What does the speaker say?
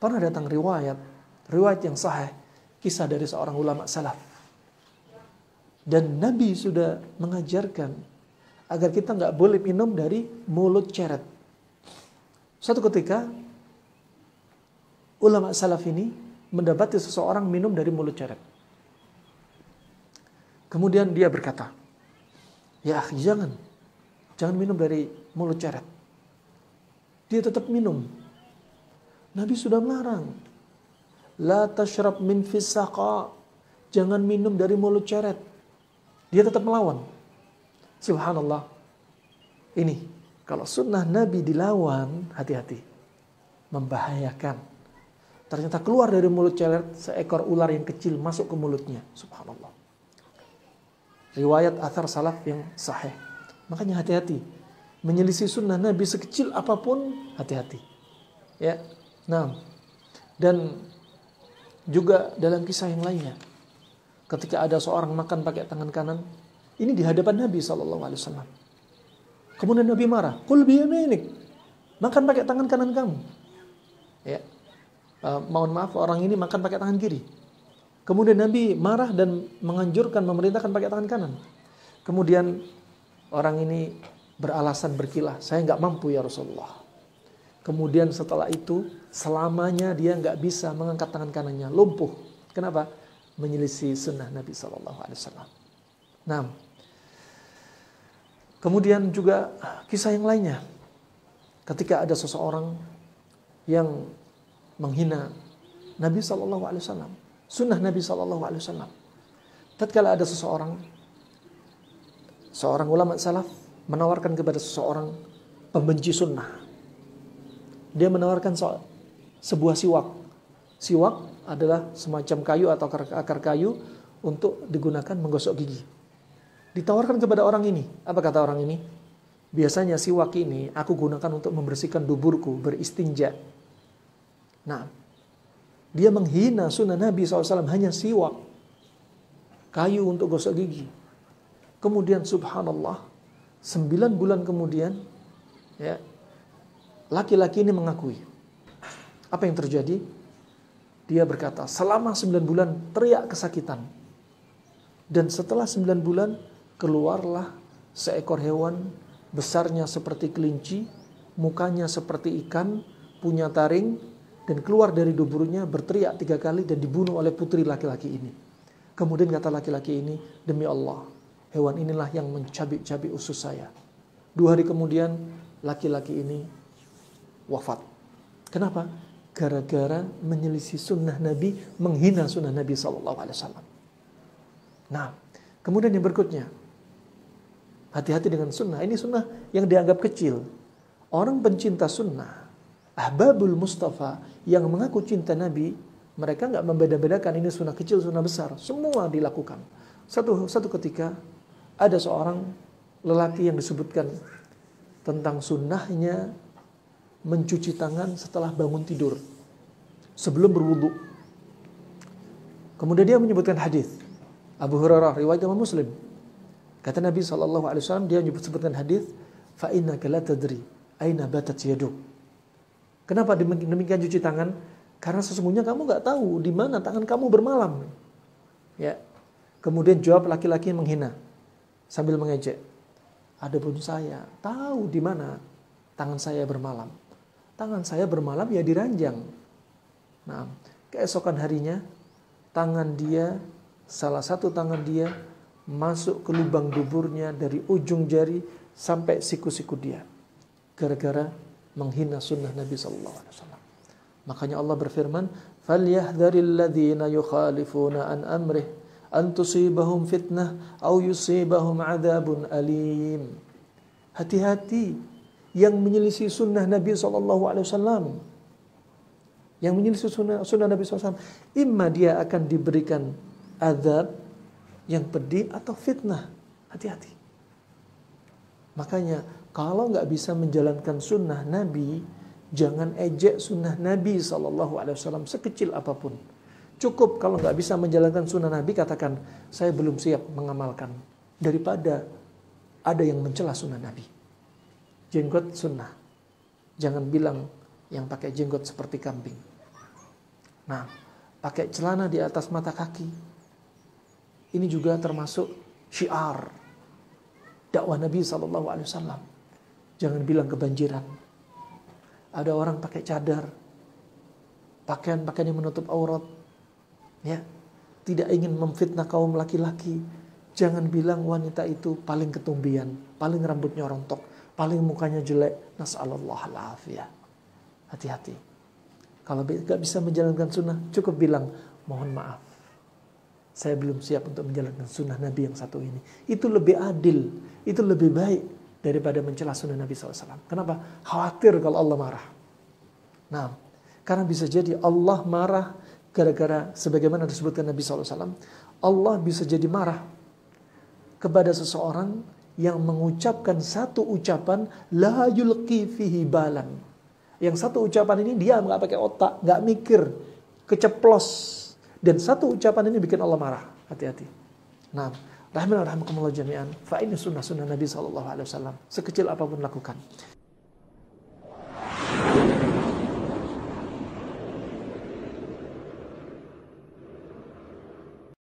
Pernah datang riwayat yang sahih, kisah dari seorang ulama salaf. Dan Nabi sudah mengajarkan agar kita nggak boleh minum dari mulut ceret. Suatu ketika ulama salaf ini mendapati seseorang minum dari mulut ceret. Kemudian dia berkata, "Ya akhi, jangan minum dari mulut ceret." Dia tetap minum. Nabi sudah melarang. La tashrab min fis saqa. Jangan minum dari mulut ceret. Dia tetap melawan. Subhanallah. Ini kalau sunnah Nabi dilawan, hati-hati. Membahayakan. Ternyata keluar dari mulut ceret seekor ular yang kecil masuk ke mulutnya. Subhanallah. Riwayat athar salaf yang sahih. Makanya hati-hati. Menyelisih sunnah Nabi sekecil apapun, hati-hati. Ya. Nah, dan juga dalam kisah yang lainnya, ketika ada seorang makan pakai tangan kanan, ini di hadapan Nabi SAW. Kemudian Nabi marah, "Qul biyaminik." Makan pakai tangan kanan kamu. Ya. Mohon maaf, orang ini makan pakai tangan kiri. Kemudian Nabi marah dan menganjurkan, memerintahkan pakai tangan kanan. Kemudian orang ini beralasan berkilah, "Saya nggak mampu ya Rasulullah." Kemudian setelah itu selamanya dia nggak bisa mengangkat tangan kanannya, lumpuh. Kenapa? Menyelisih sunnah Nabi SAW. Nah, kemudian juga kisah yang lainnya, ketika ada seseorang yang menghina Nabi SAW, sunnah Nabi SAW. Tatkala ada seorang ulama salaf menawarkan kepada seseorang pembenci sunnah. Dia menawarkan sebuah siwak. Siwak adalah semacam kayu atau akar kayu untuk digunakan menggosok gigi. Ditawarkan kepada orang ini. Apa kata orang ini? Biasanya siwak ini aku gunakan untuk membersihkan duburku, beristinja. Nah, dia menghina sunnah Nabi SAW, hanya siwak. Kayu untuk gosok gigi. Kemudian subhanallah, 9 bulan kemudian, ya, laki-laki ini mengakui. Apa yang terjadi? Dia berkata, selama 9 bulan teriak kesakitan. Dan setelah 9 bulan, keluarlah seekor hewan besarnya seperti kelinci, mukanya seperti ikan, punya taring, dan keluar dari duburnya berteriak 3 kali dan dibunuh oleh putri laki-laki ini. Kemudian kata laki-laki ini, "Demi Allah, hewan inilah yang mencabik-cabik usus saya." 2 hari kemudian, laki-laki ini wafat. Kenapa? Gara-gara menyelisih sunnah Nabi, menghina sunnah Nabi SAW. Nah, kemudian yang berikutnya, hati-hati dengan sunnah. Ini sunnah yang dianggap kecil. Orang pencinta sunnah, ahbabul Mustafa, yang mengaku cinta Nabi, mereka nggak membeda-bedakan ini sunnah kecil, sunnah besar. Semua dilakukan. Satu ketika, ada seorang lelaki yang disebutkan tentang sunnahnya mencuci tangan setelah bangun tidur, sebelum berwudu. Kemudian dia menyebutkan hadis Abu Hurairah riwayat Imam Muslim. Kata Nabi SAW, dia menyebutkan hadis, "Fa innaka la tadri aina batat yaduk." Kenapa demikian cuci tangan? Karena sesungguhnya kamu nggak tahu di mana tangan kamu bermalam. Ya. Kemudian jawab laki-laki yang menghina sambil mengejek, "Adapun saya tahu di mana tangan saya bermalam. Tangan saya bermalam ya di ranjang." Nah, keesokan harinya salah satu tangan dia masuk ke lubang duburnya dari ujung jari sampai siku-siku dia, gara-gara menghina sunnah Nabi SAW. Makanya Allah berfirman, "Falyahdharil ladzina yukhalifuna an amrih an tusibahum fitnah aw yusibahum adzabun alim." Hati-hati yang menyelisih sunnah Nabi SAW, yang menyelisih sunnah Nabi SAW, imma dia akan diberikan azab yang pedih atau fitnah. Hati-hati. Makanya kalau nggak bisa menjalankan sunnah Nabi, jangan ejek sunnah Nabi SAW sekecil apapun. Cukup kalau nggak bisa menjalankan sunnah Nabi, katakan, "Saya belum siap mengamalkan." Daripada ada yang mencela sunnah Nabi. Jenggot sunnah. Jangan bilang yang pakai jenggot seperti kambing. Nah, pakai celana di atas mata kaki. Ini juga termasuk syiar dakwah Nabi SAW. Jangan bilang kebanjiran. Ada orang pakai cadar, pakaian-pakaian yang menutup aurat, ya, tidak ingin memfitnah kaum laki-laki. Jangan bilang wanita itu paling ketumbian, paling rambutnya rontok, paling mukanya jelek. Nas'alullah al-afiyah. Hati-hati. Kalau gak bisa menjalankan sunnah, cukup bilang, mohon maaf, saya belum siap untuk menjalankan sunnah Nabi yang satu ini. Itu lebih adil, itu lebih baik daripada mencela sunnah Nabi SAW. Kenapa? Khawatir kalau Allah marah. Nah, karena bisa jadi Allah marah gara-gara sebagaimana disebutkan Nabi SAW. Allah bisa jadi marah kepada seseorang yang mengucapkan satu ucapan la yulqi fihi balan. Yang satu ucapan ini dia nggak pakai otak, nggak mikir, keceplos. Dan satu ucapan ini bikin Allah marah. Hati-hati. Nah, rahimahullah jami'an. Fa ini sunnah Nabi SAW. Sekecil apapun lakukan.